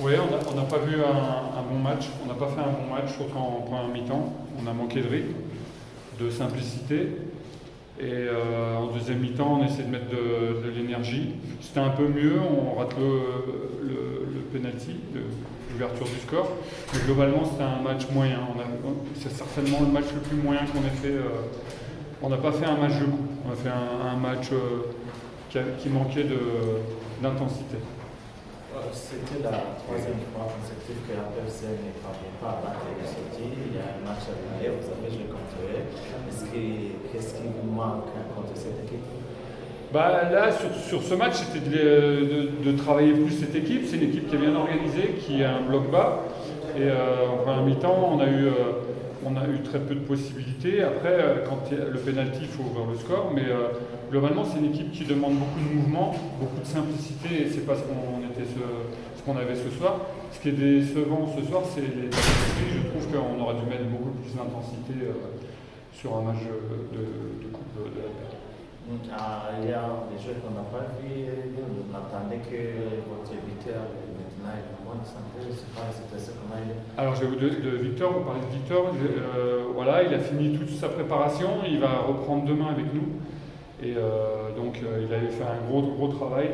Oui, on n'a pas vu un bon match. On n'a pas fait un bon match, surtout en première mi-temps. On a manqué de rythme, de simplicité. Et en deuxième mi-temps, on essaie de mettre de l'énergie. C'était un peu mieux, on rate le penalty, l'ouverture du score. Mais globalement, c'était un match moyen. C'est certainement le match le plus moyen qu'on ait fait. On n'a pas fait un match de coupe. On a fait un match qui manquait d'intensité. C'était la troisième fois consécutive que la PFC ne parvient pas à battre les sorties. Il y a un match à venir, vous avez joué contre eux. Qu'est-ce qui vous manque contre cette équipe? Là, sur ce match, c'était de travailler plus cette équipe. C'est une équipe qui est bien organisée, qui a un bloc bas. Et en première mi-temps, on a eu très peu de possibilités. Après, quand le penalty, il faut ouvrir le score. Mais globalement, c'est une équipe qui demande beaucoup de mouvement, beaucoup de simplicité. Et c'est pas ce qu'on avait ce soir. Ce qui est décevant ce soir, c'est les esprits. Je trouve qu'on aurait dû mettre beaucoup plus d'intensité sur un match de coupe de la paire. Il y a des jeux qu'on n'a pas vus. On attendait que votre Victor maintenant est en bonne santé. Je ne sais pas, c'était ce qu'on a eu. Alors, de Victor, vous parlez de Victor. Voilà, il a fini toute sa préparation. Il va reprendre demain avec nous. Et donc, il avait fait un gros travail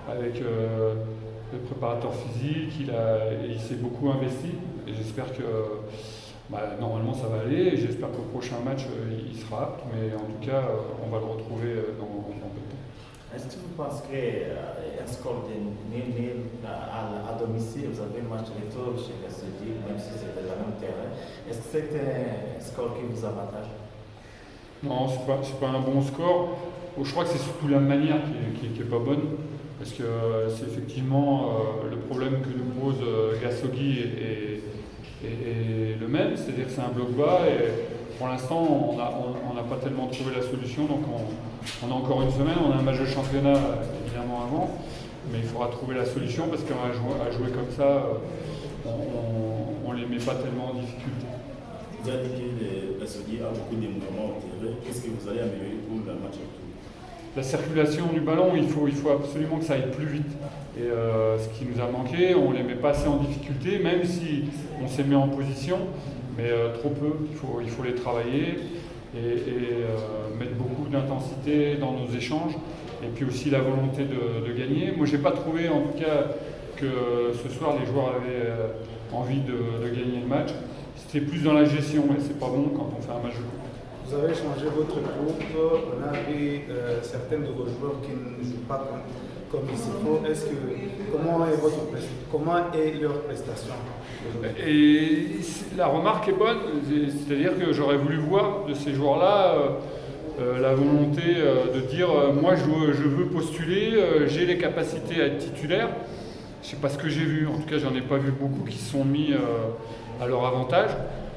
avec le préparateur physique. Il s'est beaucoup investi. Et j'espère que normalement ça va aller. Et j'espère qu'au prochain match, il sera apte. Mais en tout cas, on va le retrouver dans peu de temps. Est-ce que vous pensez qu'un score de nul à domicile, vous avez un match retour chez Gassedi, même si c'est le même terrain, est-ce que c'est un score qui vous avantage? Non, c'est pas un bon score. Je crois que c'est surtout la manière qui est pas bonne. Parce que c'est effectivement le problème que nous pose Gasogui est le même. C'est-à-dire que c'est un bloc bas et pour l'instant, on n'a pas tellement trouvé la solution. Donc on a encore une semaine, on a un match de championnat évidemment avant. Mais il faudra trouver la solution parce qu'à jouer comme ça, on ne les met pas tellement en difficulté. Vous avez dit que Gasogui a beaucoup de mouvements au terrain. Qu'est-ce que vous allez améliorer pour le match retour? La circulation du ballon, il faut absolument que ça aille plus vite. Et ce qui nous a manqué, on ne les met pas assez en difficulté, même si on s'est mis en position, mais trop peu. Il faut les travailler et mettre beaucoup d'intensité dans nos échanges. Et puis aussi la volonté de gagner. Moi, je n'ai pas trouvé en tout cas que ce soir les joueurs avaient envie de gagner le match. C'était plus dans la gestion et c'est pas bon quand on fait un match de coupe. Vous avez changé votre groupe, on a vu certains de vos joueurs qui ne jouent pas comme il se faut. Comment est leur prestation? Et la remarque est bonne, c'est-à-dire que j'aurais voulu voir de ces joueurs-là la volonté de dire moi je veux postuler, j'ai les capacités à être titulaire. Je ne sais pas ce que j'ai vu, en tout cas j'en ai pas vu beaucoup qui se sont mis à leur avantage.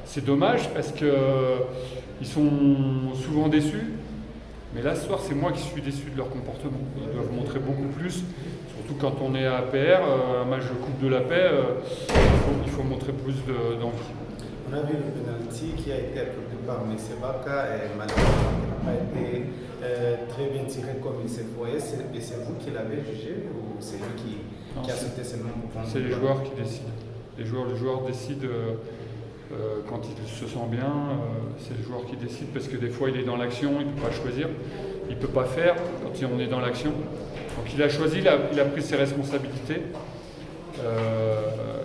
C'est dommage parce qu'ils sont souvent déçus, mais là ce soir c'est moi qui suis déçu de leur comportement. Ils doivent montrer beaucoup plus, surtout quand on est à APR, un match de Coupe de la Paix, il faut montrer plus d'envie. On a vu le penalty qui a été apporté par M. Baka et malheureusement qui n'a pas été très bien tiré comme il se pouvait. Et c'est vous qui l'avez jugé ou c'est lui qui a sauté seulement pour prendre? C'est les joueurs qui décident. Les joueurs décident quand il se sent bien, c'est le joueur qui décide parce que des fois il est dans l'action, il ne peut pas choisir, il ne peut pas faire quand on est dans l'action. Donc il a choisi, il a pris ses responsabilités.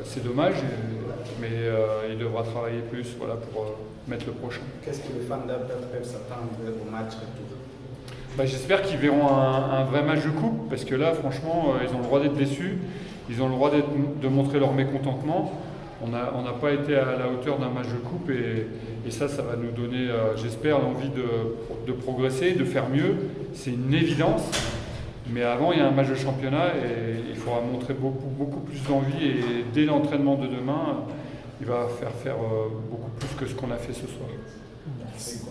C'est dommage, mais il devra travailler plus pour mettre le prochain. Qu'est-ce que les fans d'Aper peuvent s'attendre au match retour? J'espère qu'ils verront un vrai match de coupe parce que là franchement ils ont le droit d'être déçus, ils ont le droit de montrer leur mécontentement. On n'a pas été à la hauteur d'un match de coupe et ça va nous donner, j'espère, l'envie de progresser, de faire mieux. C'est une évidence, mais avant il y a un match de championnat et il faudra montrer beaucoup plus d'envie et dès l'entraînement de demain, il va faire beaucoup plus que ce qu'on a fait ce soir. Merci.